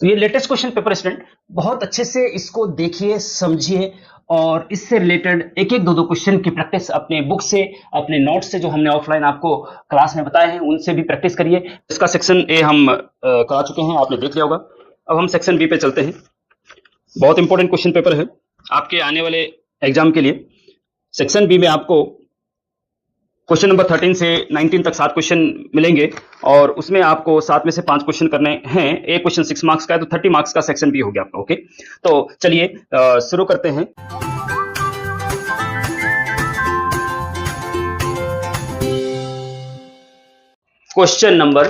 तो ये latest question paper student बहुत अच्छे से इसको देखिए, समझिए और इससे रिलेटेड एक एक दो क्वेश्चन की प्रैक्टिस अपने बुक से, अपने नोट्स से जो हमने ऑफलाइन आपको क्लास में बताए हैं उनसे भी प्रैक्टिस करिए। इसका सेक्शन ए हम करा चुके हैं, आपने देख लिया होगा। अब हम सेक्शन बी पे चलते हैं। बहुत इंपॉर्टेंट क्वेश्चन पेपर है आपके आने वाले एग्जाम के लिए। सेक्शन बी में आपको क्वेश्चन नंबर 13 से 19 तक 7 क्वेश्चन मिलेंगे और उसमें आपको 7 में से 5 क्वेश्चन करने हैं। एक क्वेश्चन 6 मार्क्स का है, तो 30 मार्क्स का सेक्शन बी हो गया आपका। ओके, तो चलिए शुरू करते हैं। Question number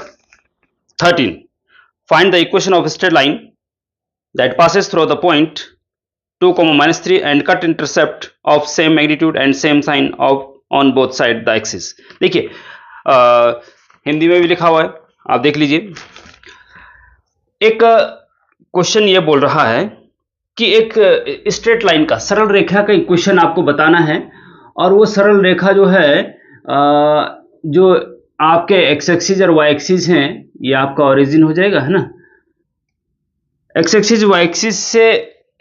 13, find the equation of straight line that passes through the point 2, -3 and cut intercept of same magnitude and same sign of on both side the axis। देखिए हिंदी में भी लिखा हुआ है, आप देख लीजिए। एक क्वेश्चन ये बोल रहा है कि एक स्ट्रेट लाइन का, सरल रेखा का इक्वेशन आपको बताना है और वो सरल रेखा जो है जो आपके एक्स एक्सिस और वाई एक्सिस हैं, ये आपका ओरिजिन हो जाएगा, है ना। एक्स एक्सिस वाई एक्सिस से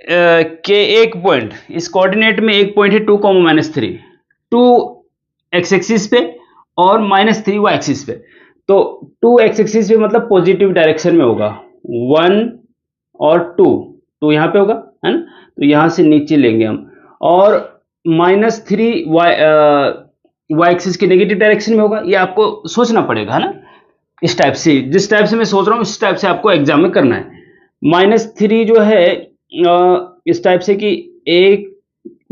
के एक पॉइंट, इस कोऑर्डिनेट में एक पॉइंट है 2, -3, 2 एक्स एक्सिस पे और -3 वाई एक्सिस पे। तो 2 एक्स एक्सिस पे मतलब पॉजिटिव डायरेक्शन में होगा, 1 और 2 यहाँ पे होगा, है ना। तो यहाँ से नीचे लेंगे हम, और -3 वाई एक्सिस के नेगेटिव डायरेक्शन में होगा। ये आपको सोचना पड़ेगा, है ना, इस टाइप से, जिस टाइप से मैं सोच रहा हूँ इस टाइप से आपको एग्जाम में करना है। -3 जो है इस टाइप से कि 1,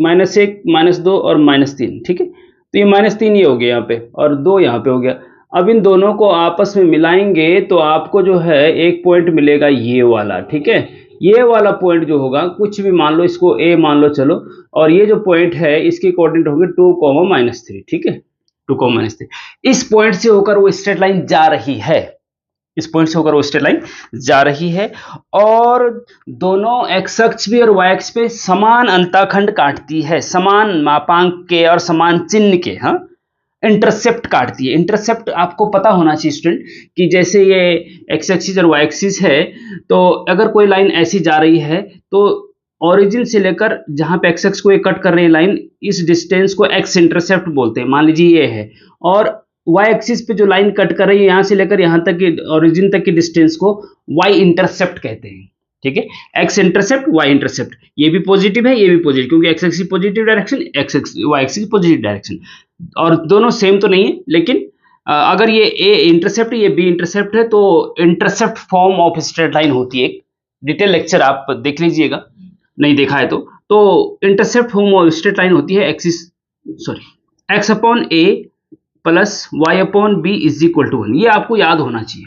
-2 और -3, ठीक है। तो ये -3 ये हो गया यहाँ पे और 2 यहाँ पे हो गया। अब इन दोनों को आपस में मिलाएंगे तो आपको जो है एक पॉइंट मिलेगा ये वाला, ठीक है। ये वाला पॉइंट जो होगा, कुछ भी मान लो, इसको ए मान लो चलो, और ये जो पॉइंट है इसके कोऑर्डिनेट होंगे 2, -3, ठीक है, 2, -3। इस पॉइंट से होकर वो स्ट्रेट लाइन जा रही है, इस पॉइंट से होकर वो स्ट्रेट लाइन जा रही है और दोनों एक्स अक्ष पे और वाई अक्ष पे समान अंतःखंड काटती है, समान मापांक के और समान चिन्ह के, हाँ, इंटरसेप्ट काटती है। इंटरसेप्ट आपको पता होना चाहिए स्टूडेंट कि जैसे ये एक्स एक्सिस और वाई एक्सिस है, तो अगर कोई लाइन ऐसी जा रही है तो ओरिजिन से लेकर जहां पे एक्स एक्स को ये कट कर रही है लाइन, इस डिस्टेंस को एक्स इंटरसेप्ट बोलते हैं। मान लीजिए ये है, और वाई एक्सिस पे जो लाइन कट कर रही है यहां से लेकर यहां तक की ओरिजिन तक की डिस्टेंस को वाई इंटरसेप्ट कहते हैं, ठीक है। एक्स इंटरसेप्ट, वाई इंटरसेप्ट, ये भी पॉजिटिव है, ये भी पॉजिटिव, क्योंकि x axis positive direction, x axis y axis positive direction, और दोनों सेम तो नहीं है, लेकिन अगर ये ए इंटरसेप्ट ये बी इंटरसेप्ट है तो intercept form of straight line होती है। एक डिटेल लेक्चर आप देख लीजिएगा, नहीं देखा है तो intercept form of straight line होती है x upon a plus y upon b is equal to 1। ये आपको याद होना चाहिए,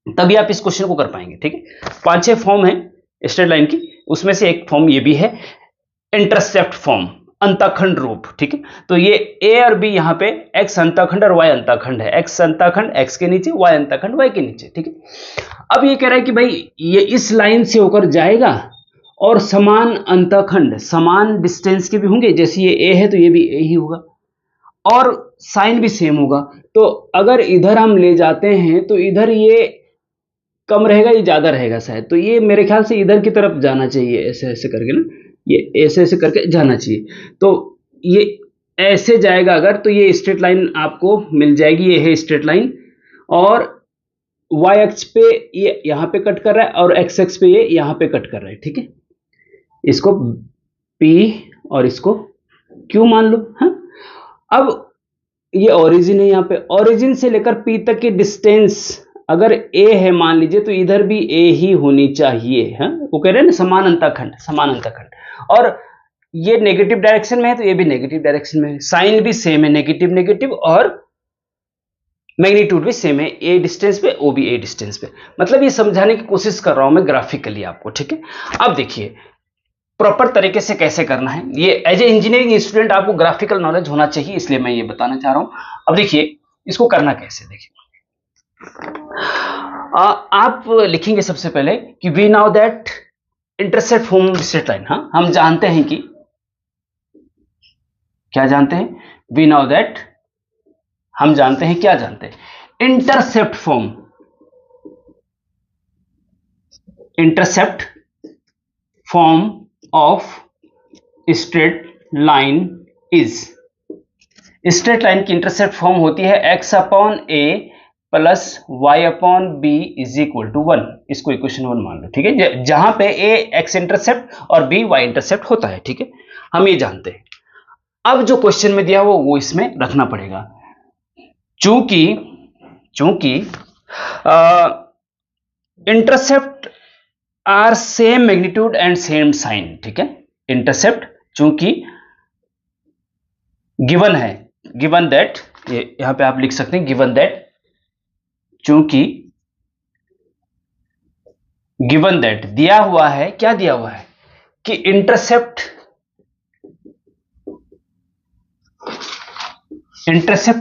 तभी आप इस क्वेश्चन को कर पाएंगे, ठीक है। 5-6 फॉर्म है स्ट्रेट लाइन की, उसमें से एक फॉर्म ये भी है, इंटरसेप्ट फॉर्म, अंतःखंड रूप, ठीक है। तो ये ए और बी यहाँ पे एक्स अंतःखंड और वाई अंतःखंड है, एक्स अंतःखंड एक्स के नीचे, वाई अंतःखंड वाई के नीचे, ठीक है। अब ये कह रहा है कि भाई ये इस लाइन से होकर जाएगा और समान अंतःखंड, समान डिस्टेंस के भी होंगे, जैसे ये ए है तो ये भी ए ही होगा और साइन भी सेम होगा। तो अगर इधर हम ले जाते हैं तो इधर ये कम रहेगा, ये ज्यादा रहेगा शायद, तो ये मेरे ख्याल से इधर की तरफ जाना चाहिए, ऐसे ऐसे करके ना, ये ऐसे ऐसे करके जाना चाहिए। तो ये ऐसे जाएगा अगर, तो ये स्ट्रेट लाइन आपको मिल जाएगी, ये है स्ट्रेट लाइन, और वाई अक्ष पे ये यहाँ पे कट कर रहा है और एक्स अक्ष पे ये यहाँ पे कट कर रहा है, ठीक है। इसको P और इसको Q मान लो, हाँ। अब ये ओरिजिन है, यहाँ पे ओरिजिन से लेकर P तक की डिस्टेंस अगर A है मान लीजिए, तो इधर भी A ही होनी चाहिए, हाँ। वो कह रहे हैं ना समान अंतःखंड, समान अंतःखंड, और ये नेगेटिव डायरेक्शन में है तो ये भी नेगेटिव डायरेक्शन में है, साइन भी सेम है, नेगेटिव नेगेटिव, और मैग्नीट्यूड भी सेम है, ए डिस्टेंस पे ओ भी ए डिस्टेंस पे। मतलब ये समझाने की कोशिश कर रहा हूं मैं ग्राफिकली आपको, ठीक है। अब देखिए प्रॉपर तरीके से कैसे करना है, ये एज ए इंजीनियरिंग स्टूडेंट आपको ग्राफिकल नॉलेज होना चाहिए, इसलिए मैं ये बताना चाह रहा हूं। अब देखिए इसको करना कैसे, देखिए आप लिखेंगे सबसे पहले कि we now that intercept form straight line, हाँ, हम जानते हैं कि क्या जानते हैं, वी नाउ दैट, हम जानते हैं, क्या जानते हैं, intercept form intercept form of straight line is, straight line की इंटरसेप्ट फॉर्म होती है x upon a plus y upon b is equal to 1। इसको इक्वेशन 1 मान लो, ठीक है, जहां पे a x इंटरसेप्ट और b y इंटरसेप्ट होता है, ठीक है, हम ये जानते हैं। अब जो क्वेश्चन में दिया वो इसमें रखना पड़ेगा। चूंकि intercept are same magnitude and same sign, ठीक है, इंटरसेप्ट चूंकि गिवन है, गिवन दैट, यहां पे आप लिख सकते हैं गिवन दैट, चूंकि गिवन दैट दिया हुआ है, क्या दिया हुआ है कि intercept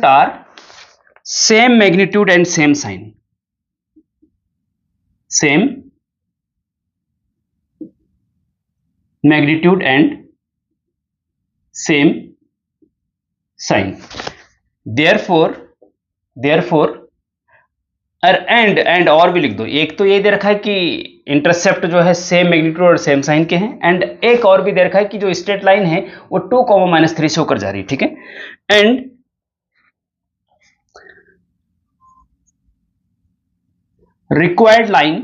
are same magnitude and same sign, same magnitude and same sign, therefore and और भी लिख दो। एक तो ये दे रखा है कि इंटरसेप्ट जो है सेम मैग्नीट्यूड और सेम साइन के हैं, एंड एक और भी दे रखा है कि जो स्ट्रेट लाइन है वो 2, -3 से होकर जा रही है, ठीक है, and required line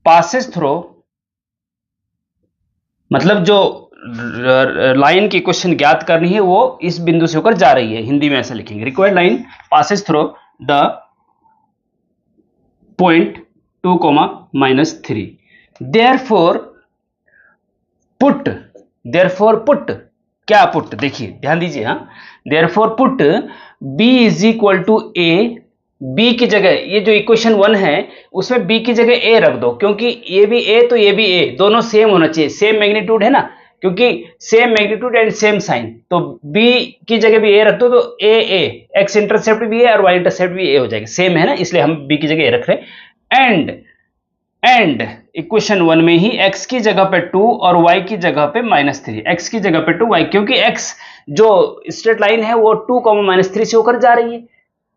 passes through, मतलब जो लाइन की क्वेश्चन ज्ञात करनी है वो इस बिंदु से होकर जा रही है, हिंदी में ऐसा लिखेंगे, required line passes through the point 2, -3, therefore put, क्या पुट, देखिए ध्यान दीजिए, हाँ, therefore put b is equal to a, b की जगह, ये जो इक्वेशन 1 है उसमें b की जगह a रख दो, क्योंकि ये भी a तो ये भी a, दोनों सेम होना चाहिए, सेम मैग्नीट्यूड है ना, क्योंकि same magnitude and same sign, तो b की जगह भी a रख दो, तो a x इंटरसेप्ट भी है और y इंटरसेप्ट भी a हो जाएगा, सेम है ना, इसलिए हम b की जगह a रख रहे हैं। एंड इक्वेशन 1 में ही x की जगह पे 2 और y की जगह पे -3, x की जगह पे 2, y, क्योंकि x जो स्ट्रेट लाइन है वो 2, -3 से होकर जा रही है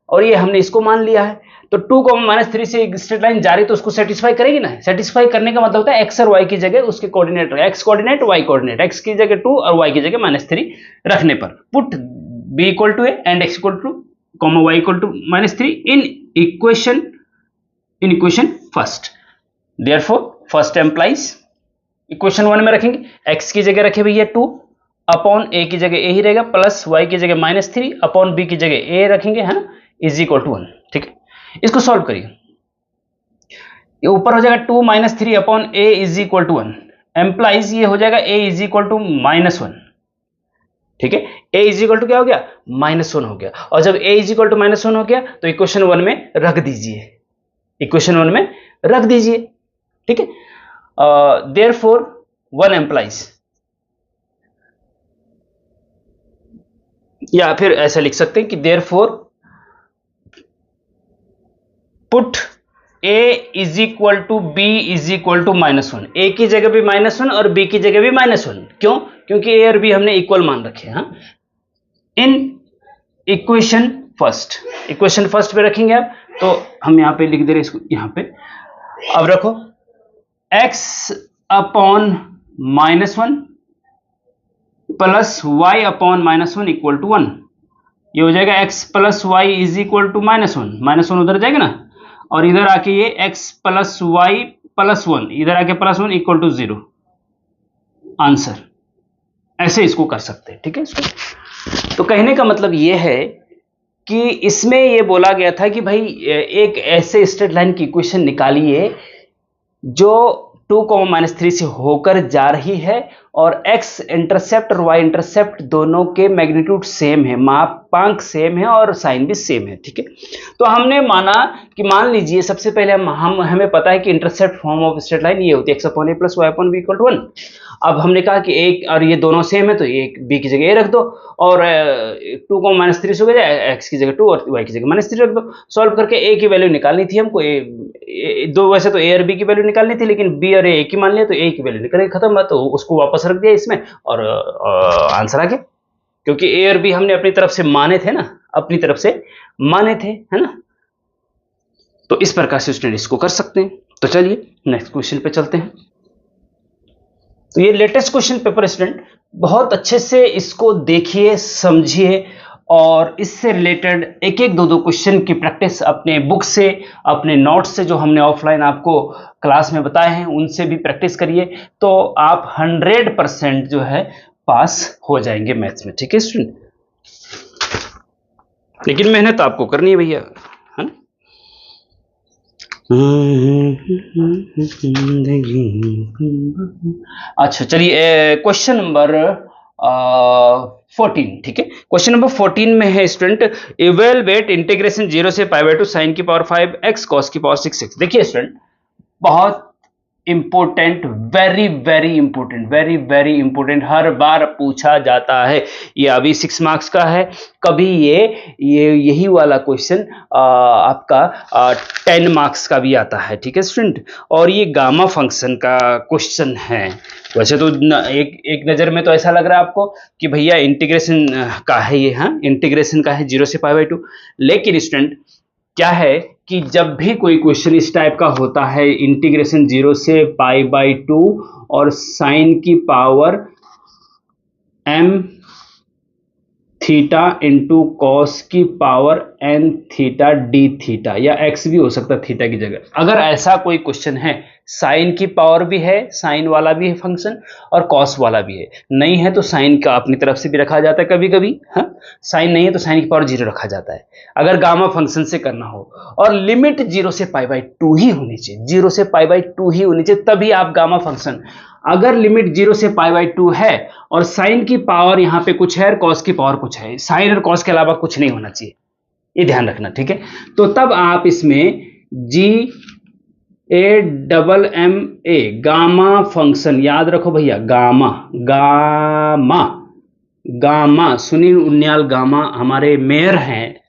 और ये हमने इसको मान लिया है, तो 2, -3 से एक स्ट्रेट लाइन जा रही है तो उसको सेटिस्फाई करेगी ना, सेटिस्फाई करने का मतलब होता है x और y की जगह उसके coordinate, x coordinate y coordinate, x की जगह 2 और y की जगह -3 रखने पर put b equal to a and x equal to y equal to -3 in equation first. Therefore, first implies equation 1 में रखेंगे, x की जगह रखे भैया 2 अपॉन a की जगह a ही रहेगा, प्लस y की जगह -3 अपॉन b की जगह a रखेंगे, है ना, इज इक्वल टू 1, ठीक है। इसको सॉल्व करिए, ये ऊपर हो जाएगा 2 -3 upon a is equal to 1, implies ये हो जाएगा a इज इक्वल टू -1, ठीक है, a इज इक्वल टू क्या हो गया, -1 हो गया, और जब a इज इक्वल टू -1 हो गया तो इक्वेशन 1 में रख दीजिए, इक्वेशन 1 में रख दीजिए, ठीक है। देयरफॉर 1 एम्प्लाइज, या फिर ऐसा लिख सकते हैं कि therefore put a is equal to b is equal to -1, a की जगह भी -1 और b की जगह भी -1, क्यों, क्योंकि a और b हमने इक्वल मान रखे हैं, हाँ? इन इक्वेशन फर्स्ट पे रखेंगे आप, तो हम यहां पे लिख दे रहे हैं इसको, यहां पे अब रखो x upon -1 plus y upon -1 equal to 1, ये हो जाएगा x plus y is equal to -1 उधर जाएगा ना, और इधर आके ये x प्लस y प्लस 1, इधर आके +1 इक्वल टू 0, आंसर, ऐसे इसको कर सकते हैं, ठीक है। इसको तो कहने का मतलब ये है कि इसमें ये बोला गया था कि भाई एक ऐसे स्ट्रेट लाइन की इक्वेशन निकालिए जो 2, -3 से होकर जा रही है और x इंटरसेप्ट और y इंटरसेप्ट दोनों के मैग्नीट्यूड सेम है, मापांक सेम है और साइन भी सेम है, ठीक है। तो हमने माना कि मान लीजिए सबसे पहले हमें पता है कि intercept form of straight line ये होती है x upon a plus y upon b equal to 1। अब हमने कहा कि एक और ये दोनों सेम है तो एक b की जगह a रख दो, और 2, -3 से हो गया, x की जगह 2 और y की जगह -3 रख दो। सॉल्व करके a की वैल्यू निकालनी थी हमको, दो वैसे तो a और b की वैल्यू निकालनी थी, लेकिन b और a एक ही मान लिया तो a की वैल्यू निकल गई, खत्म बात, तो उसको वापस रख दिया इसमें और आंसर आ गया, क्योंकि a और b हमने अपनी तरफ से माने थे ना, अपनी तरफ से माने थे, है ना। तो इस प्रकार से स्टूडेंट इसको कर सकते हैं। तो चलिए नेक्स्ट क्वेश्चन पे चलते हैं। तो ये लेटेस्ट क्वेश्चन पेपर स्टूडेंट बहुत अच्छे से इसको देखिए, समझिए और इससे रिलेटेड एक एक दो दो क्वेश्चन की प्रैक्टिस अपने बुक से, अपने नोट्स से जो हमने ऑफलाइन आपको क्लास में बताए हैं उनसे भी प्रैक्टिस करिए, तो आप 100% जो है पास हो जाएंगे मैथ्स में। ठीक है स्टूडेंट, लेकिन मेहनत आपको करनी है भैया, है ना। अच्छा चलिए क्वेश्चन नंबर 14। ठीक है, क्वेश्चन नंबर 14 में है स्टूडेंट, इवेलुएट इंटीग्रेशन 0 से पाई बाय 2 साइन की पावर 5x कॉस की पावर 6x। देखिए स्टूडेंट बहुत important, very very important, very very important, हर बार पूछा जाता है। ये अभी 6 मार्क्स का है, कभी यही वाला क्वेश्चन आपका 10 मार्क्स का भी आता है। ठीक है स्टूडेंट, और ये गामा फंक्शन का क्वेश्चन है। वैसे तो एक नज़र में तो ऐसा लग रहा है आपको कि भैया इंटीग्रेशन का है ये, हाँ इंटीग्रेशन का है 0 से पाई बाय 2, लेकिन स्टूडेंट क्या है कि जब भी कोई क्वेश्चन इस टाइप का होता है, इंटीग्रेशन 0 से पाई बाय 2 और साइन की power m theta into cos की power n theta d theta, या x भी हो सकता है थीटा की जगह, अगर ऐसा कोई क्वेश्चन है, साइन की पावर भी है, साइन वाला भी है फंक्शन और कॉस वाला भी है, नहीं है तो साइन का अपनी तरफ से भी रखा जाता है कभी कभी, हाँ साइन नहीं है तो साइन की पावर 0 रखा जाता है, अगर गामा फंक्शन से करना हो, और लिमिट 0 से पाई बाय 2 ही होनी चाहिए, 0 से पाई बाय 2 ही होनी चाहिए, तभी आप गामा फंक्शन, अगर लिमिट 0 से पाई बाय 2 है और साइन की पावर यहाँ पे कुछ है और कॉस की पावर कुछ है, साइन और कॉस के अलावा कुछ नहीं होना चाहिए, ये ध्यान रखना। ठीक है, तो तब आप इसमें GAMMA गामा फंक्शन याद रखो भैया, gamma gamma gamma, Sunil Uniyal Gama हमारे मेयर हैं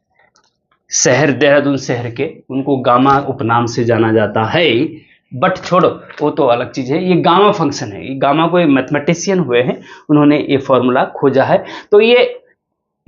शहर, देहरादून शहर के, उनको गामा उपनाम से जाना जाता है, बट छोड़ो वो तो अलग चीज है। ये गामा फंक्शन है, ये गामा कोई मैथमेटिशियन हुए हैं, उन्होंने ये फॉर्मूला खोजा है, तो ये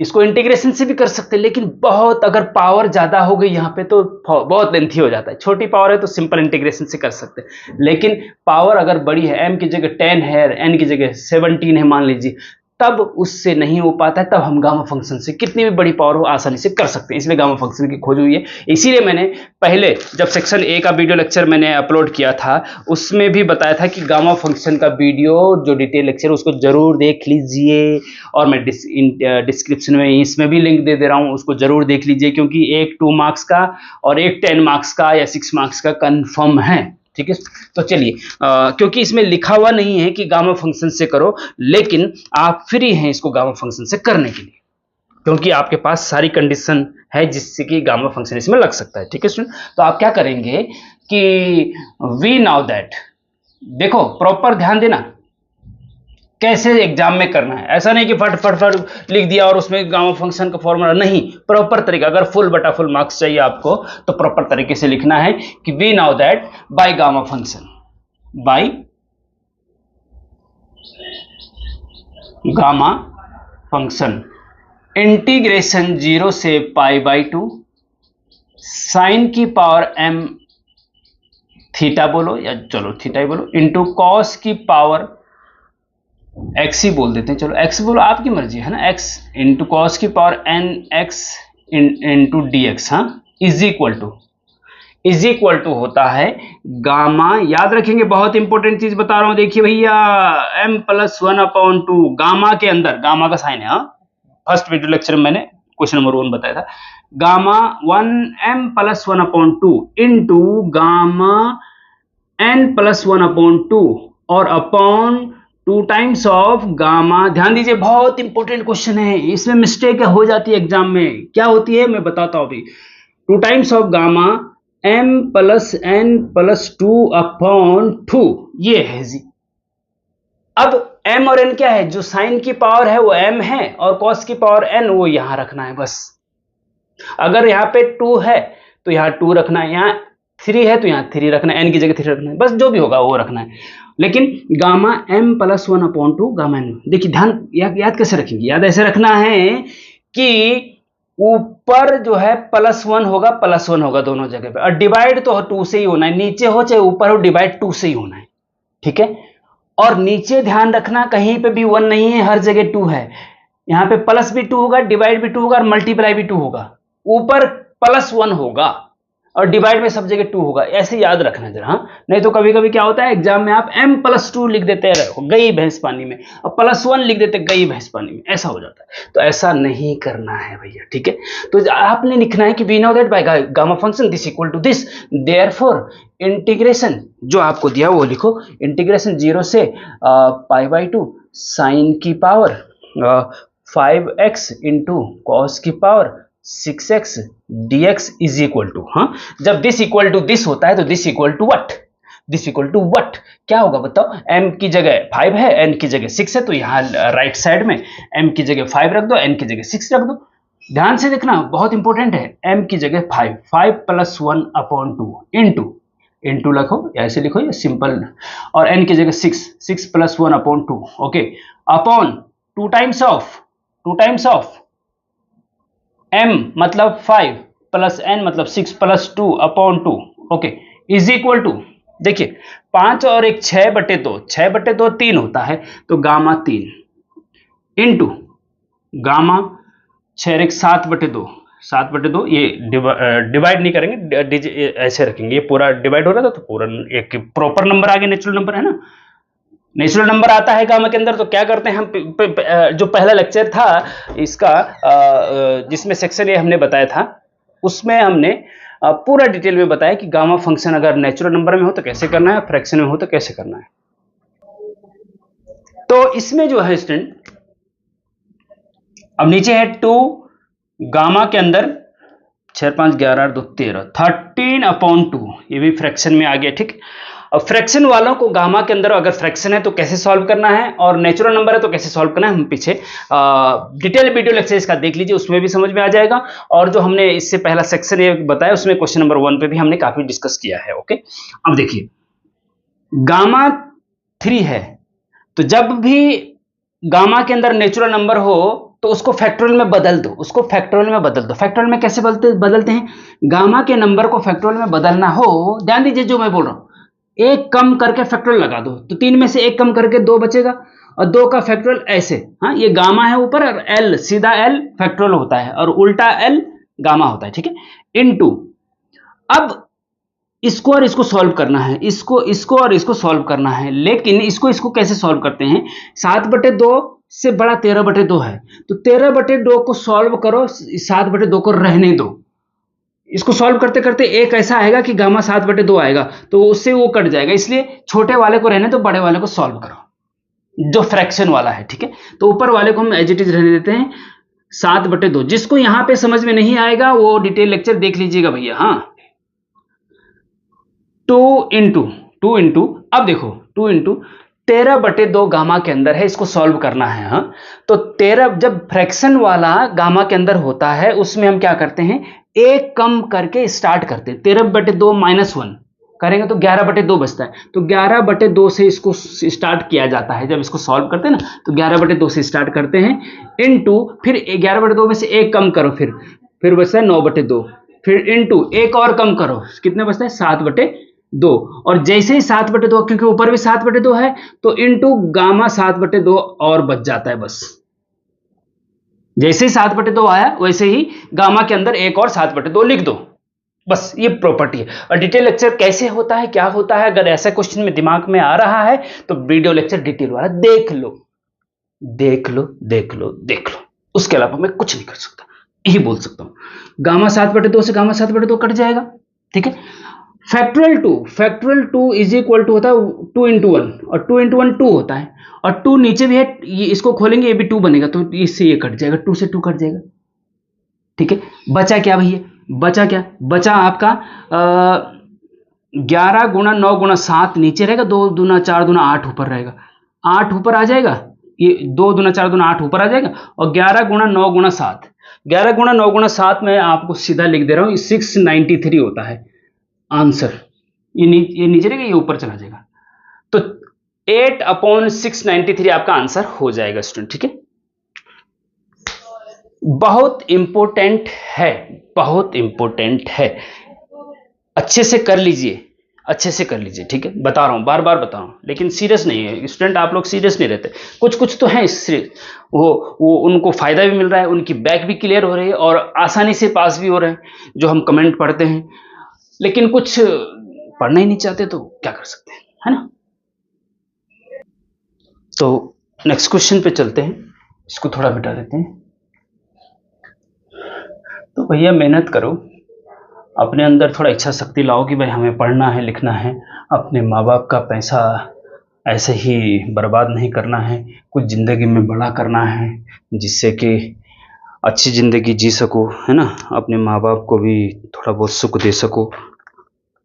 इसको इंटीग्रेशन से भी कर सकते हैं, लेकिन बहुत अगर पावर ज्यादा हो गई यहाँ पे तो बहुत लेंथी हो जाता है। छोटी पावर है तो सिंपल इंटीग्रेशन से कर सकते हैं, लेकिन पावर अगर बड़ी है, m की जगह 10 है, n की जगह 17 है मान लीजिए, तब उससे नहीं हो पाता है, तब हम गामा फंक्शन से कितनी भी बड़ी पावर हो आसानी से कर सकते हैं, इसलिए गामा फंक्शन की खोज हुई है। इसीलिए मैंने पहले जब सेक्शन ए का वीडियो लेक्चर मैंने अपलोड किया था उसमें भी बताया था कि गामा फंक्शन का वीडियो जो डिटेल लेक्चर उसको जरूर देख लीजिए, और मैं डिस्क्रिप्शन में इसमें भी लिंक दे रहा हूँ, उसको जरूर देख लीजिए, क्योंकि एक 2 मार्क्स का और एक 10 मार्क्स का या 6 मार्क्स का कन्फर्म है। ठीक है, तो चलिए क्योंकि इसमें लिखा हुआ नहीं है कि गामा फंक्शन से करो, लेकिन आप फ्री हैं इसको गामा फंक्शन से करने के लिए, क्योंकि आपके पास सारी कंडीशन है जिससे कि गामा फंक्शन इसमें लग सकता है। ठीक है स्टूडेंट, तो आप क्या करेंगे कि वी नाउ दैट, देखो प्रॉपर ध्यान देना कैसे एग्जाम में करना है, ऐसा नहीं कि फट फट फट लिख दिया और उसमें गामा फंक्शन का फॉर्मूला नहीं, प्रॉपर तरीका, अगर फुल बटा फुल मार्क्स चाहिए आपको तो प्रॉपर तरीके से लिखना है कि we now that by gamma function, by gamma function integration 0 से पाई बाय 2 साइन की पावर m थीटा बोलो या चलो थीटा ही बोलो, इंटू कॉस की पावर x ही बोल देते हैं, चलो x बोलो, आपकी मर्जी है ना, x इंटू कॉस की power n x into D x, हाँ इज इक्वल टू होता है गामा, याद रखेंगे बहुत इंपॉर्टेंट चीज बता रहा हूं, देखिए भैया m+1/2 गामा के अंदर, गामा का साइन है, हाँ फर्स्ट वीडियो लेक्चर में मैंने क्वेश्चन नंबर 1 बताया था, gamma 1m+1/2 into gamma n+1/2 और अपॉन 2 टाइम्स ऑफ गामा। ध्यान दीजिए बहुत इंपॉर्टेंट क्वेश्चन है, इसमें मिस्टेक हो जाती है एग्जाम में, क्या होती है मैं बताता हूं अभी, 2 टाइम्स ऑफ गामा m+n+2/2, ये है जी। अब m और n क्या है, जो साइन की पावर है वो m है और कॉस की पावर n वो यहां रखना है बस, अगर यहाँ पे 2 है तो यहाँ 2 रखना है, यहाँ 3 है तो यहाँ 3 रखना है, n की जगह 3 रखना है, बस जो भी होगा वो रखना है, लेकिन गामा m+1/2 गामा n, देखिए ध्यान याद कैसे रखेंगे, याद ऐसे रखना है कि ऊपर जो है +1 होगा, +1 होगा दोनों जगह पे, और डिवाइड तो 2 से ही होना है, नीचे हो चाहे ऊपर हो, डिवाइड 2 से ही होना है, ठीक है। और नीचे ध्यान रखना कहीं पे भी 1 नहीं है, हर जगह 2 है। यहां पे प्लस भी 2 होगा, डिवाइड भी 2 होगा, और मल्टीप्लाई भी 2 होगा। ऊपर +1 होगा और डिवाइड में सब जगह 2 होगा, ऐसे याद रखना जरा। हाँ, नहीं तो कभी कभी क्या होता है एग्जाम में आप m+2 लिख देते हैं, गई भैंस पानी में, और +1 लिख देते गई भैंस पानी में, ऐसा हो जाता है। तो ऐसा नहीं करना है भैया, ठीक है। तो आपने लिखना है कि we know that by gamma function this equal to this, therefore integration जो आपको दिया वो लिखो, इंटीग्रेशन 0 से π/2 साइन की पावर 5x इंटू कॉस की power 6x dx is equal to, हाँ, जब दिस इक्वल टू दिस होता है तो this equal to what, this equal to what क्या होगा बताओ। m की जगह 5 है, n की जगह 6 है, तो यहां राइट साइड में m की जगह 5 रख दो, n की जगह 6 रख दो। ध्यान से देखना, बहुत इंपॉर्टेंट है, m की जगह 5, 5 + 1/2 इंटू लिखो, ऐसे लिखो ये सिंपल, और n की जगह 6, 6 + 1/2, okay, upon 2 times of m मतलब 5 प्लस n मतलब 6 + 2/2, ओके, इज इक्वल टू, देखिए 5 और 1 6/2, 6/2 3 होता है, तो गामा 3 इंटू गामा 6 और 1 7/2, 7/2, ये डिवाइड नहीं करेंगे, ऐसे रखेंगे, ये पूरा डिवाइड हो रहा था तो पूरा एक प्रॉपर नंबर आ गया, नेचुरल नंबर है ना, नेचुरल नंबर आता है गामा के अंदर। तो क्या करते हैं हम, जो पहला लेक्चर था इसका, जिसमें सेक्शन ए हमने बताया था, उसमें हमने पूरा डिटेल में बताया कि गामा फंक्शन अगर नेचुरल नंबर में हो तो कैसे करना है, फ्रैक्शन में हो तो कैसे करना है। तो इसमें जो है स्टूडेंट, अब नीचे है 2 गामा के अंदर 6 5 11 2 13, 13/2, ये भी फ्रैक्शन में आ गया, ठीक। अब फ्रैक्शन वालों को गामा के अंदर अगर फ्रैक्शन है तो कैसे सॉल्व करना है, और नेचुरल नंबर है तो कैसे सॉल्व करना है, हम पीछे डिटेल वीडियो लेक्चर इसका देख लीजिए, उसमें भी समझ में आ जाएगा। और जो हमने इससे पहला सेक्शन ये बताया उसमें क्वेश्चन नंबर 1 पे भी हमने काफी डिस्कस किया है, ओके। अब देखिए गामा 3 है, तो जब भी गामा के अंदर नेचुरल नंबर हो तो उसको फैक्टोरियल में बदल दो, उसको फैक्टोरियल में बदल दो। फैक्टोरियल में कैसे बदलते हैं, गामा के नंबर को फैक्टोरियल में बदलना हो, ध्यान दीजिए जो मैं बोल रहा हूं, एक कम करके फैक्टोरियल लगा दो, तो 3 में से एक कम करके 2 बचेगा, और 2 का फैक्टोरियल ऐसे, हाँ, ये गामा है ऊपर, और एल सीधा एल फैक्टोरियल होता है, और उल्टा एल गामा होता है, ठीक है, इनटू, अब इसको और इसको सॉल्व करना है, इसको और इसको सॉल्व करना है, लेकिन इसको कैसे सॉल्व करते हैं, 7/2 से बड़ा 13/2 है, तो 13/2 को सॉल्व करो, 7/2 को रहने दो। इसको सॉल्व करते करते एक ऐसा आएगा कि गामा 7/2 आएगा, तो उससे वो कट जाएगा, इसलिए छोटे वाले को रहने दो, बड़े वाले को सॉल्व करो, जो फ्रैक्शन वाला है, ठीक है। तो ऊपर वाले को हम एज इट इज रहने देते हैं 7/2। जिसको यहां पे समझ में नहीं आएगा वो डिटेल लेक्चर देख लीजिएगा भैया, हाँ। 2 इंटू, अब देखो 2 इंटू 13/2 गामा के अंदर है, इसको सॉल्व करना है, हाँ। तो 13 जब फ्रैक्शन वाला गामा के अंदर होता है उसमें हम क्या करते हैं, एक कम करके स्टार्ट करते हैं, 13/2 -1 करेंगे तो 11/2 बचता है, तो 11/2 से इसको स्टार्ट किया जाता है। जब इसको सॉल्व करते हैं ना तो 11/2 से स्टार्ट करते हैं, इनटू फिर 11/2 में से एक कम करो, फिर बचता है 9/2, फिर इनटू एक और कम करो, कितने बचता है 7/2, और जैसे ही 7/2, क्योंकि ऊपर भी 7/2 है, तो इनटू गामा 7/2 और बच जाता है, बस जैसे ही 7/2 आया वैसे ही गामा के अंदर एक और 7/2 लिख दो, बस ये प्रॉपर्टी है। और डिटेल लेक्चर कैसे होता है, क्या होता है, अगर ऐसा क्वेश्चन में दिमाग में आ रहा है तो वीडियो लेक्चर डिटेल वाला देख लो, देख लो, देख लो, देख लो, उसके अलावा मैं कुछ नहीं कर सकता, यही बोल सकता हूं। गामा 7/2 से गामा 7/2 कट जाएगा, ठीक है। फैक्टोरियल 2 इज इक्वल टू होता है 2 इंटू 1, और 2 इंटू 1 2 होता है, और 2 नीचे भी है, ये इसको खोलेंगे ये भी 2 बनेगा, तो इससे ये कट जाएगा, 2 से 2 कट जाएगा, ठीक है। बचा क्या भैया, बचा क्या, बचा आपका 11 गुणा 9 गुणा 7 नीचे रहेगा, 2 दूना 4 दूना 8 ऊपर रहेगा, 8 ऊपर आ जाएगा, ये 2 दूना 4 दूना 8 ऊपर आ जाएगा, और 11 गुणा 9 गुणा 7, 11 गुणा 9 गुणा 7 में आपको सीधा लिख दे रहा हूं, 693 होता है आंसर। ये नीचे रहेगा, ये ऊपर चला जाएगा, तो 8/693 आपका आंसर हो जाएगा स्टूडेंट, ठीक है। बहुत इंपॉर्टेंट है, बहुत इंपॉर्टेंट है। अच्छे से कर लीजिए, अच्छे से कर लीजिए, ठीक है, बता रहा हूँ, बार बार बता रहा हूँ, लेकिन सीरियस नहीं है स्टूडेंट, आप लोग सीरियस नहीं रहते। कुछ कुछ तो हैं इससे वो उनको फायदा भी मिल रहा है, उनकी बैक भी क्लियर हो रही है और आसानी से पास भी हो रहे हैं जो हम कमेंट पढ़ते हैं, लेकिन कुछ पढ़ना ही नहीं चाहते तो क्या कर सकते हैं, है ना। तो नेक्स्ट क्वेश्चन पे चलते हैं, इसको थोड़ा मिटा देते हैं। तो भैया मेहनत करो, अपने अंदर थोड़ा इच्छा शक्ति लाओ कि भाई हमें पढ़ना है, लिखना है, अपने माँ बाप का पैसा ऐसे ही बर्बाद नहीं करना है, कुछ ज़िंदगी में बड़ा करना है जिससे कि अच्छी ज़िंदगी जी सको, है ना, अपने माँ बाप को भी थोड़ा बहुत सुख दे सको।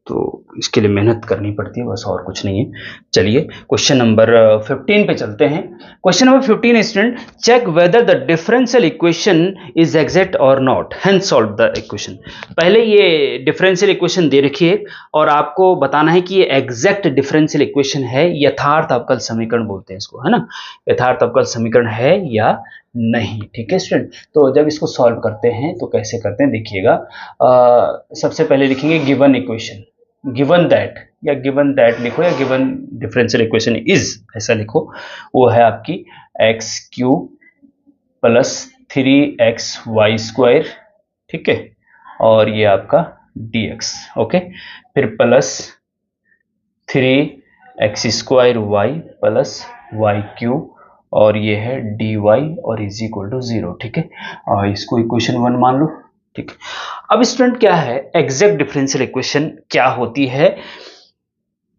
तो इसके लिए मेहनत करनी पड़ती है, बस और कुछ नहीं है। चलिए क्वेश्चन नंबर 15 पे चलते हैं। Question number 15 student, check whether the differential equation is exact और not, hence solve the equation. पहले ये डिफरेंशियल इक्वेशन दे रखी है और आपको बताना है कि ये एग्जैक्ट डिफरेंशियल इक्वेशन है, यथार्थ अवकल समीकरण बोलते हैं इसको, है ना, यथार्थ अवकल समीकरण है या नहीं, ठीक है स्टूडेंट। तो जब इसको सॉल्व करते हैं तो कैसे करते हैं देखिएगा। सबसे पहले लिखेंगे गिवन इक्वेशन, गिवन दैट, या गिवन दैट लिखो या गिवन डिफरेंशियल इक्वेशन इज, ऐसा लिखो। वो है आपकी एक्स क्यूब प्लस 3xy², ठीक है, और ये आपका dx, ओके, फिर प्लस 3x² प्लस y³ और ये है dy और इज इक्वल टू 0, ठीक है, और इसको इक्वेशन 1 मान लो, ठीक है। अब स्टूडेंट क्या है एग्जैक्ट डिफरेंशियल इक्वेशन क्या होती है,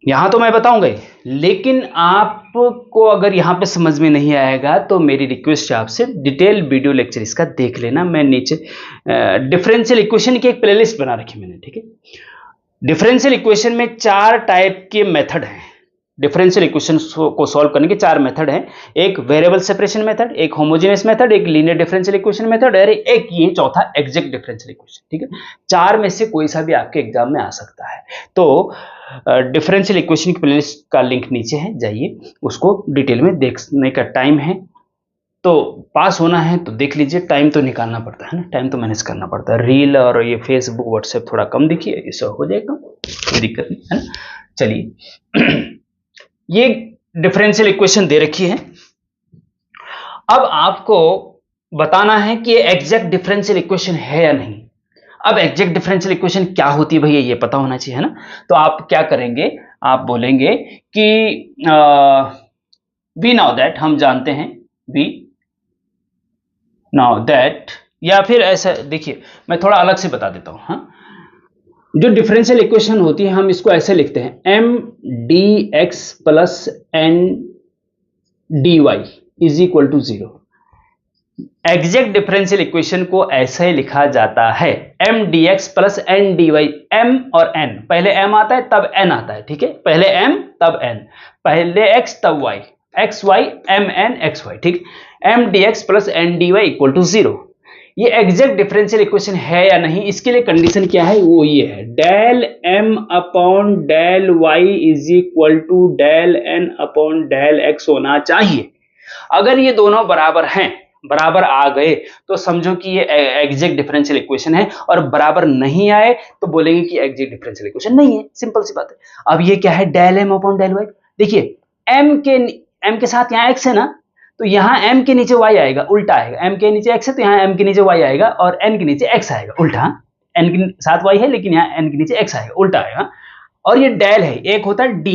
यहां तो मैं बताऊंगा ही, लेकिन आपको अगर यहां पे समझ में नहीं आएगा तो मेरी रिक्वेस्ट है आपसे डिटेल वीडियो लेक्चर इसका देख लेना। मैं नीचे डिफरेंशियल इक्वेशन की एक प्लेलिस्ट बना रखी मैंने, ठीक है। डिफरेंशियल इक्वेशन में 4 टाइप के मेथड हैं, डिफरेंशियल इक्वेशन को सॉल्व करने के 4 मेथड हैं। एक वेरिएबल सेपरेशन मेथड, एक होमोजेनियस मेथड, एक लीनियर डिफरेंशियल इक्वेशन मेथड और एक ये चौथा एग्जैक्ट डिफरेंशियल इक्वेशन, ठीक है। 4 में से कोई सा भी आपके एग्जाम में आ सकता है। तो डिफरेंशियल इक्वेशन की प्लेलिस्ट का लिंक नीचे है, जाइए उसको डिटेल में देखने का टाइम है। तो पास होना है तो देख लीजिए, टाइम तो निकालना पड़ता है ना, टाइम तो मैनेज करना पड़ता है। रील और ये फेसबुक व्हाट्सएप थोड़ा कम देखिए, ये सब हो जाएगा, कोई दिक्कत नहीं है ना। चलिए ये डिफरेंशियल इक्वेशन दे रखी है, अब आपको बताना है कि ये एग्जैक्ट डिफरेंशियल इक्वेशन है या नहीं। अब एग्जैक्ट डिफरेंशियल इक्वेशन क्या होती है भैया ये पता होना चाहिए, है ना। तो आप क्या करेंगे, आप बोलेंगे कि वी नाउ दैट, हम जानते हैं, वी नाउ दैट, या फिर ऐसा देखिए मैं थोड़ा अलग से बता देता हूं, हाँ। जो डिफरेंशियल इक्वेशन होती है हम इसको ऐसे लिखते हैं, m D x plus N D y is equal to 0। Exact differential equation को ऐसे ही लिखा जाता है, m D x plus N D y, m और एन, पहले एम आता है तब एन आता है, ठीक है, पहले एम तब एन, पहले एक्स तब Y, X Y M N X Y, ठीक, M D x plus N D Y equal to 0। ये एग्जैक्ट डिफरेंशियल इक्वेशन है या नहीं, इसके लिए कंडीशन क्या है, वो ये है, del M upon del y is equal to del N upon del x होना चाहिए। अगर ये दोनों बराबर हैं, बराबर आ गए तो समझो कि ये एग्जैक्ट डिफरेंशियल इक्वेशन है, और बराबर नहीं आए तो बोलेंगे कि एग्जैक्ट डिफरेंशियल इक्वेशन नहीं है, सिंपल सी बात है। अब ये क्या है, del M upon del y, देखिए एम के साथ यहाँ एक्स है ना, तो यहाँ m के नीचे y आएगा, उल्टा आएगा, m के नीचे x है तो यहाँ m के नीचे y आएगा, और n के नीचे x आएगा, उल्टा, n के साथ y है लेकिन यहाँ n के नीचे x आएगा, उल्टा आएगा। और ये डेल है, एक होता है d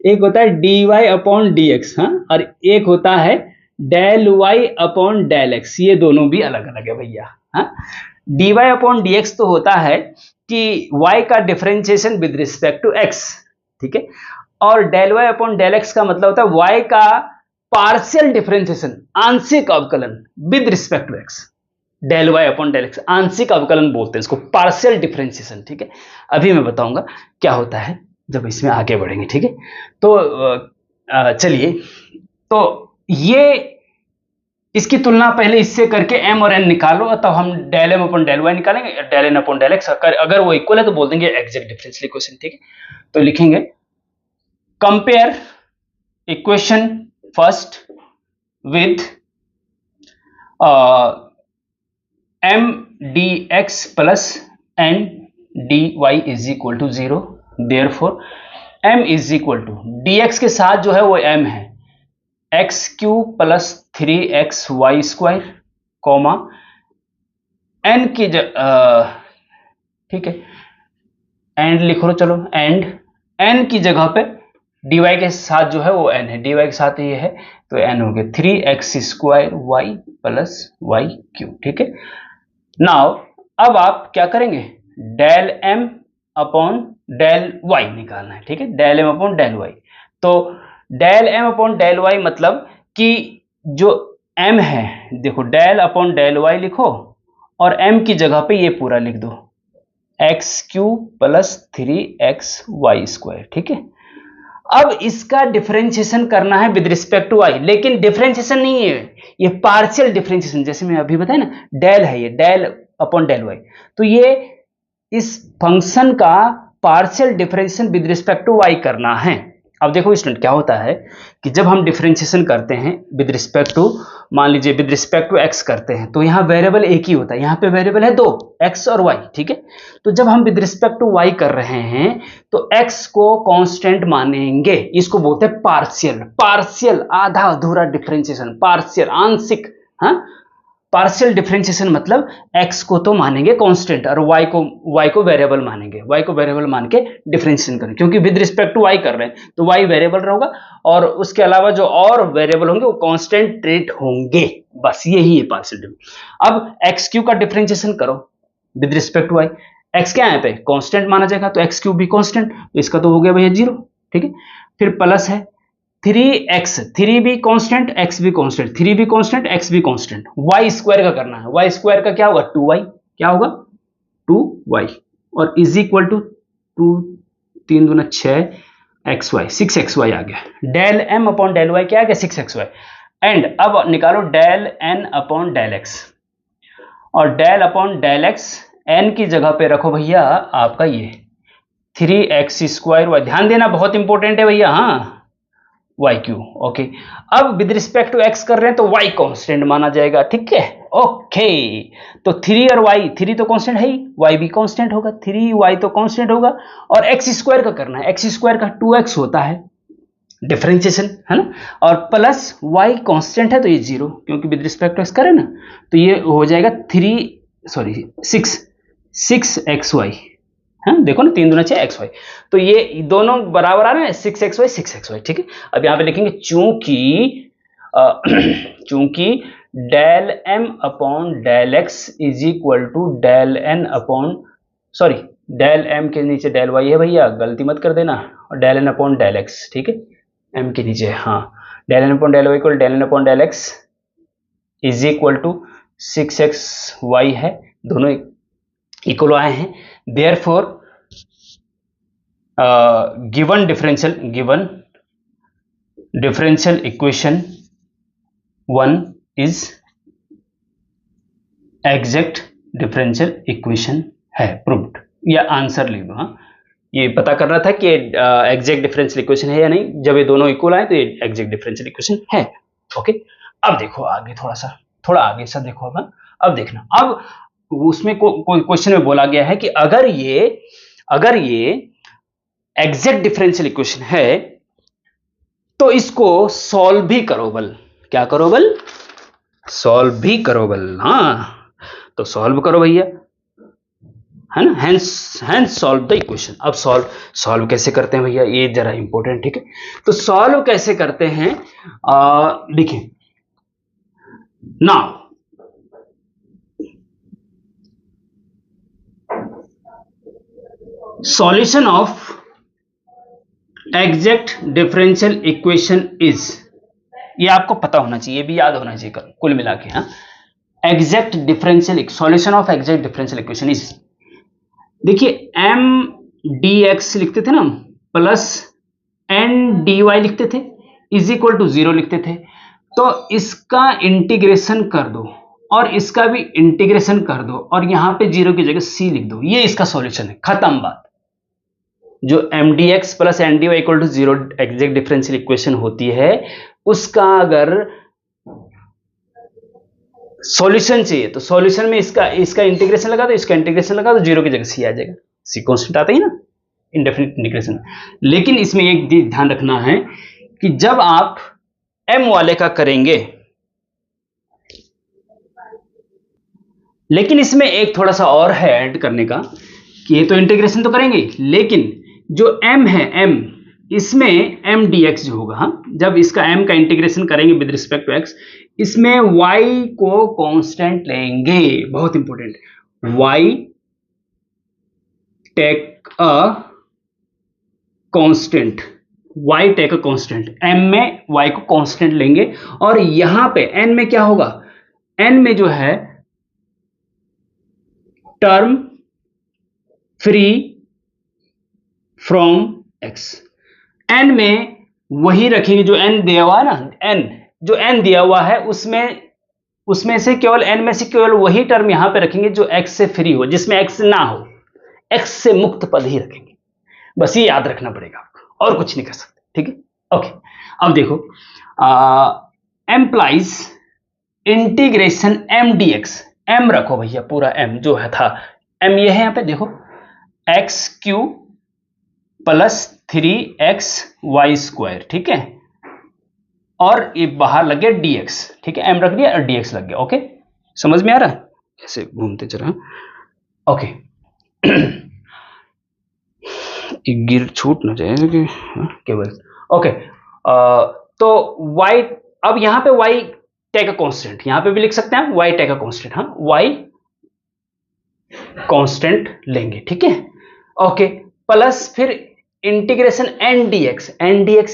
एक होता है dy अपॉन dx, हाँ, और एक होता है del y upon del x, ये दोनों भी अलग अलग है भैया, हाँ। dy अपॉन dx तो होता है कि y का differentiation with respect to x, ठीक है, और del y upon del x का मतलब होता है y का पार्शियल डिफरेंशिएशन, आंशिक अवकलन with respect to x, del y upon del x, आंशिक अवकलन बोलते हैं इसको, पार्शियल डिफरेंशिएशन, ठीक है। अभी मैं बताऊंगा क्या होता है जब इसमें आगे बढ़ेंगे, ठीक है। तो चलिए, तो ये इसकी तुलना पहले इससे करके m और n निकालो, तब हम del M upon del Y निकालेंगे, del N upon del X, अगर वो इक्वल है तो बोल देंगे एग्जैक्ट डिफरेंशियल इक्वेशन, ठीक है। तो लिखेंगे compare equation first with m D x plus N D y is equal to 0। Therefore m is equal to d x के साथ जो है वो m है, x cube plus 3xy square comma n की ठीक है, एंड लिख लो चलो, एंड n की जगह पे dy के साथ जो है वो n है, dy के साथ ये है तो n हो गया 3x square y plus y cube. ठीक है, नाउ अब आप क्या करेंगे, del m upon del y निकालना है। ठीक है, del m upon del y, तो del m upon del y मतलब कि जो m है, देखो डेल अपॉन डेल y लिखो और m की जगह पे ये पूरा लिख दो, x cube plus 3xy square. ठीक है, अब इसका डिफरेंशिएशन करना है विद रिस्पेक्ट टू y, लेकिन डिफरेंशिएशन नहीं है, ये पार्शियल डिफरेंशिएशन, जैसे मैं अभी बताया ना, डेल है ये, डेल अपॉन डेल y, तो ये इस फंक्शन का partial differentiation with respect to y करना है। अब देखो स्टूडेंट क्या होता है कि जब हम डिफरेंशिएशन करते हैं विद रिस्पेक्ट टू, मान लीजिए विद रिस्पेक्ट टू x करते हैं, तो यहाँ वेरिएबल एक ही होता है, यहाँ पे वेरिएबल है दो, x और y। ठीक है, तो जब हम विद रिस्पेक्ट टू y कर रहे हैं तो x को कांस्टेंट मानेंगे, इसको बोलते हैं पार्शियल, पार्शियल आधा अधूरा डिफरेंशिएशन, पार्शियल आंशिक, हाँ, पार्शियल डिफरेंशिएशन मतलब x को तो मानेंगे कांस्टेंट और y को वेरिएबल मानेंगे, y को वेरिएबल मान के डिफरेंशिएशन करेंगे, क्योंकि विद रिस्पेक्ट टू y कर रहे हैं तो y वेरिएबल रहेगा और उसके अलावा जो और वेरिएबल होंगे वो कांस्टेंट रेट होंगे, बस यही है पार्शियल डिफरेंशिएशन। अब एक्स क्यू का डिफरेंशिएशन करो with respect to y, x क्या है पे कांस्टेंट माना जाएगा तो एक्स क्यूब भी कांस्टेंट, तो इसका तो हो गया भैया 0। ठीक है, फिर प्लस है 3x, 3 भी कांस्टेंट x भी कांस्टेंट, 3 भी कांस्टेंट x भी कांस्टेंट, y स्क्वायर का करना है, y स्क्वायर का क्या होगा 2y, क्या होगा 2y, और इज इक्वल टू 2 3 दूना 6xy, 6xy आ गया, del m upon del y क्या आ गया 6xy, एंड अब निकालो del n upon del x, और del upon del x n की जगह पे रखो भैया आपका ये 3x स्क्वायर y, ध्यान देना बहुत इंपॉर्टेंट है भैया, हाँ वाई क्यू। ओके, अब विद रिस्पेक्ट टू एक्स कर रहे हैं तो वाई कांस्टेंट माना जाएगा। ठीक है, ओके, तो 3 और वाई, 3 तो कांस्टेंट है ही, वाई भी कांस्टेंट होगा, 3y तो कांस्टेंट होगा, और एक्स स्क्वायर का करना है, एक्स स्क्वायर का 2x होता है डिफरेंशिएशन, है ना, और प्लस y कांस्टेंट है तो ये 0, क्योंकि विद रिस्पेक्ट टू एक्स करें ना तो ये हो जाएगा 6xy, हाँ देखो ना 3 दूना 6xy, तो ये दोनों बराबर आ रहे हैं 6xy 6xy। ठीक है, अब यहाँ पे लिखेंगे चूंकि del m upon del x is equal to del n upon, sorry del m के नीचे डेल y है भैया, गलती मत कर देना, और del n upon del x। ठीक है, m के नीचे, हाँ, del n upon del y equal del n upon del x is equal to 6xy है, दोनों इक्वल आए हैं, therefore given differential equation 1 is exact differential equation है, proved, या आंसर लिख दो। हाँ, ये पता कर रहा था कि एग्जैक्ट डिफरेंशियल इक्वेशन है या नहीं, जब ये दोनों इक्वल आए तो ये एग्जैक्ट डिफरेंशियल इक्वेशन है। ओके, अब देखो आगे थोड़ा आगे सा देखो, अब देखना, अब उसमें कोई क्वेश्चन में बोला गया है कि अगर ये एग्जैक्ट डिफरेंशियल इक्वेशन है तो इसको सॉल्व भी करो बल, क्या करो बल, सॉल्व भी करो बल, हाँ, तो सॉल्व करो भैया, है ना, हेंस सॉल्व द इक्वेशन। अब सॉल्व कैसे करते हैं भैया, ये जरा इंपॉर्टेंट। ठीक है, तो सॉल्व कैसे करते हैं, देखिए now solution of exact differential equation is, ये आपको पता होना चाहिए, ये भी याद होना चाहिए कुल मिला के, हाँ, exact differential solution of exact differential equation is, देखिए m dx लिखते थे ना प्लस n dy लिखते थे इज इक्वल टू 0 लिखते थे, तो इसका इंटीग्रेशन कर दो और इसका भी इंटीग्रेशन कर दो और यहां पे 0 की जगह c लिख दो, ये इसका सॉल्यूशन है, खत्म बात। जो m dx plus n dy equal to 0 exact differential equation होती है, उसका अगर सॉल्यूशन चाहिए तो सॉल्यूशन में इसका इंटीग्रेशन लगा दो, इसका इंटीग्रेशन लगा दो, जीरो की जगह सी आ जाएगा। सी कांस्टेंट आता है ना इंडेफिनिट इंटीग्रेशन। लेकिन इसमें एक ध्यान रखना है कि जब आप m वाले का करेंगे, लेकिन इसमें एक थोड़ा सा और है ऐड करने का कि ये तो इंटीग्रेशन तो करेंगे, लेकिन जो m है m, इसमें m dx जो होगा, हाँ, जब इसका m का इंटीग्रेशन करेंगे विद रिस्पेक्ट टू x, इसमें y को कांस्टेंट लेंगे, बहुत important, y take a constant, y take a constant, m में y को कांस्टेंट लेंगे, और यहां पे n में क्या होगा, n में जो है term free from x, n में वही रखेंगे जो n दिया हुआ है ना, n जो n दिया हुआ है उसमें से केवल n में से केवल वही टर्म यहां पे रखेंगे जो x से फ्री हो, जिसमें x ना हो, x से मुक्त पद ही रखेंगे। बस ये याद रखना पड़ेगा आपको, और कुछ नहीं कर सकते, ठीक है। ओके, अब देखो implies integration m dx, m रखो भैया, पूरा m जो है था, m ये है यहाँ पे देखो, x cube plus 3x y square, ठीक है, और ये बाहर लग गया dx, ठीक है, m रख दिया और dx लग गया। ओके, समझ में आ रहा है कैसे घूमते जरा। ओके गिर छूट ना जाए केवल। ओके, तो y, अब यहां पे y टेक अ कांस्टेंट, यहां पे भी लिख सकते हैं y टेक अ कांस्टेंट, हाँ, y कांस्टेंट लेंगे, ठीक है। ओके, प्लस फिर इंटीग्रेशन n dx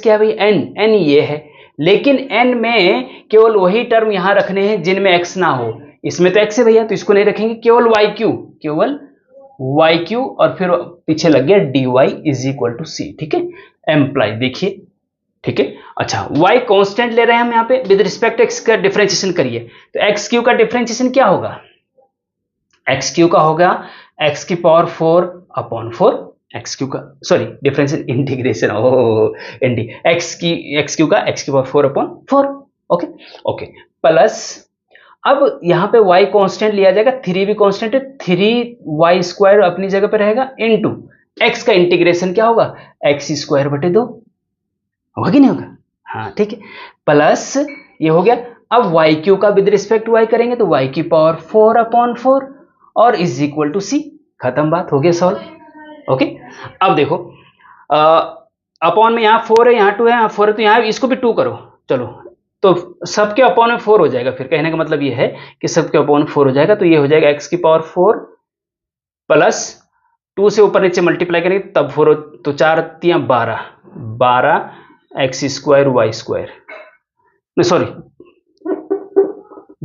क्या है भाई, n ये है, लेकिन n में केवल वही टर्म यहां रखने हैं जिनमें x ना हो, इसमें तो x है भैया तो इसको नहीं रखेंगे, केवल y क्यू और फिर पीछे लग गया dy इज इक्वल टू सी, ठीक है, एम्प्लाई, देखिए, ठीक है। अच्छा, y कांस्टेंट ले रहे हैं हम यहाँ पे, विद रिस्पेक्ट x का डिफरेंशिएशन करिए, तो x क्यू का डिफरेंशिएशन क्या होगा, एक्स क्यू का होगा एक्स की पावर 4 अपॉन 4, एक्स क्यू का, sorry differential integration, x cube का एक्स की power 4 upon 4। Okay okay, plus अब यहाँ पे y कांस्टेंट लिया जाएगा, 3 भी कांस्टेंट है, 3y स्क्वायर अपनी जगह पे रहेगा, इनटू x का इंटीग्रेशन क्या होगा, एक्स स्क्वायर बटे 2, होगा कि नहीं होगा, हाँ ठीक है, प्लस ये हो गया। अब y क्यू का विद रिस्पेक्ट y करेंगे तो y की पावर 4 अपॉन 4 और इज इक्वल टू सी, खत्म बात, हो गया सॉल्व। ओके, अब देखो अपॉन में यहाँ 4 है, यहाँ 2 है, यहाँ 4 है, तो यहाँ इसको भी 2 करो, चलो, तो सबके अपॉन में 4 हो जाएगा, फिर कहने का मतलब ये है कि सबके अपॉन 4 हो जाएगा, तो ये हो जाएगा एक्स की पावर 4 प्लस 2 से ऊपर नीचे मल्टीप्लाई करेंगे तब 4, तो 4 3 12 एक्स स्क्वायर वाई स्क्वायर, नहीं सॉरी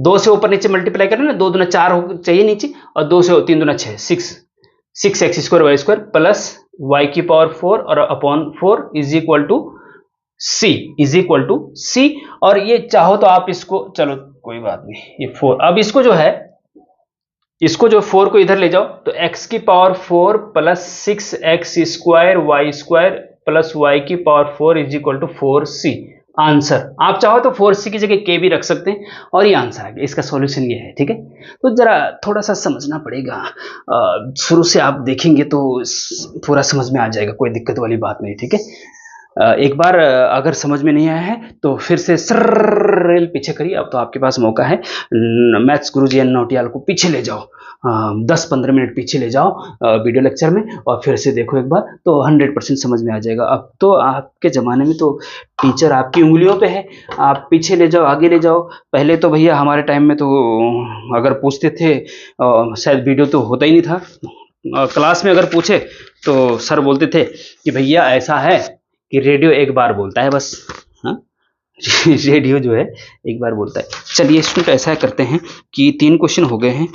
2 से ऊपर नीचे मल्टीप्लाई करें ना, 2 दूना 4 हो चाहिए नीचे, और 2 से 3 दूना 6, 6 x square Y square plus Y की पावर 4 और upon 4 is equal to c, और ये चाहो तो आप इसको, चलो कोई बात नहीं, ये 4, अब इसको जो है, इसको जो 4 को इधर ले जाओ, तो x की power 4 plus 6 x square Y square plus Y की power 4 is equal to 4c, answer. आप चाहो तो 4c की जगह k भी रख सकते हैं, और ये आंसर आ गया, इसका सॉल्यूशन ये है, ठीक है। तो जरा थोड़ा सा समझना पड़ेगा, शुरू से आप देखेंगे तो पूरा समझ में आ जाएगा, कोई दिक्कत वाली बात नहीं, ठीक है। एक बार अगर समझ में नहीं आया है तो फिर से सर्रेल पीछे करिए, अब तो आपके पास मौका है, मैथ्स गुरुजी एन नौटियाल को पीछे ले जाओ, 10-15 मिनट पीछे ले जाओ वीडियो लेक्चर में, और फिर से देखो एक बार, तो 100% समझ में आ जाएगा। अब तो आपके ज़माने में तो टीचर आपकी उंगलियों पे है, आप पीछे ले जाओ, आगे ले जाओ। पहले तो भैया हमारे टाइम में तो अगर पूछते थे शायद वीडियो तो होता ही नहीं था, क्लास में अगर पूछे तो सर बोलते थे कि भैया ऐसा है कि रेडियो एक बार बोलता है बस, हाँ रेडियो जो है एक बार बोलता है। चलिए स्टूडेंट, ऐसा करते हैं कि 3 क्वेश्चन हो गए हैं,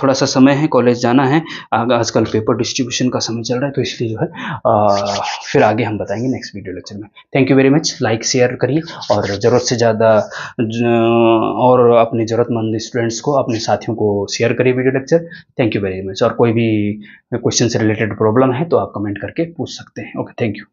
थोड़ा सा समय है, कॉलेज जाना है, आजकल पेपर डिस्ट्रीब्यूशन का समय चल रहा है, तो इसलिए जो है फिर आगे हम बताएंगे नेक्स्ट वीडियो लेक्चर में। Thank you very much, like share करिए, और ज़रूरत से ज़्यादा और अपने ज़रूरतमंद स्टूडेंट्स को, अपने साथियों को शेयर करिए video lecture. Thank you very much, और कोई भी क्वेश्चन से रिलेटेड प्रॉब्लम है तो आप कमेंट करके पूछ सकते हैं। Okay, thank you.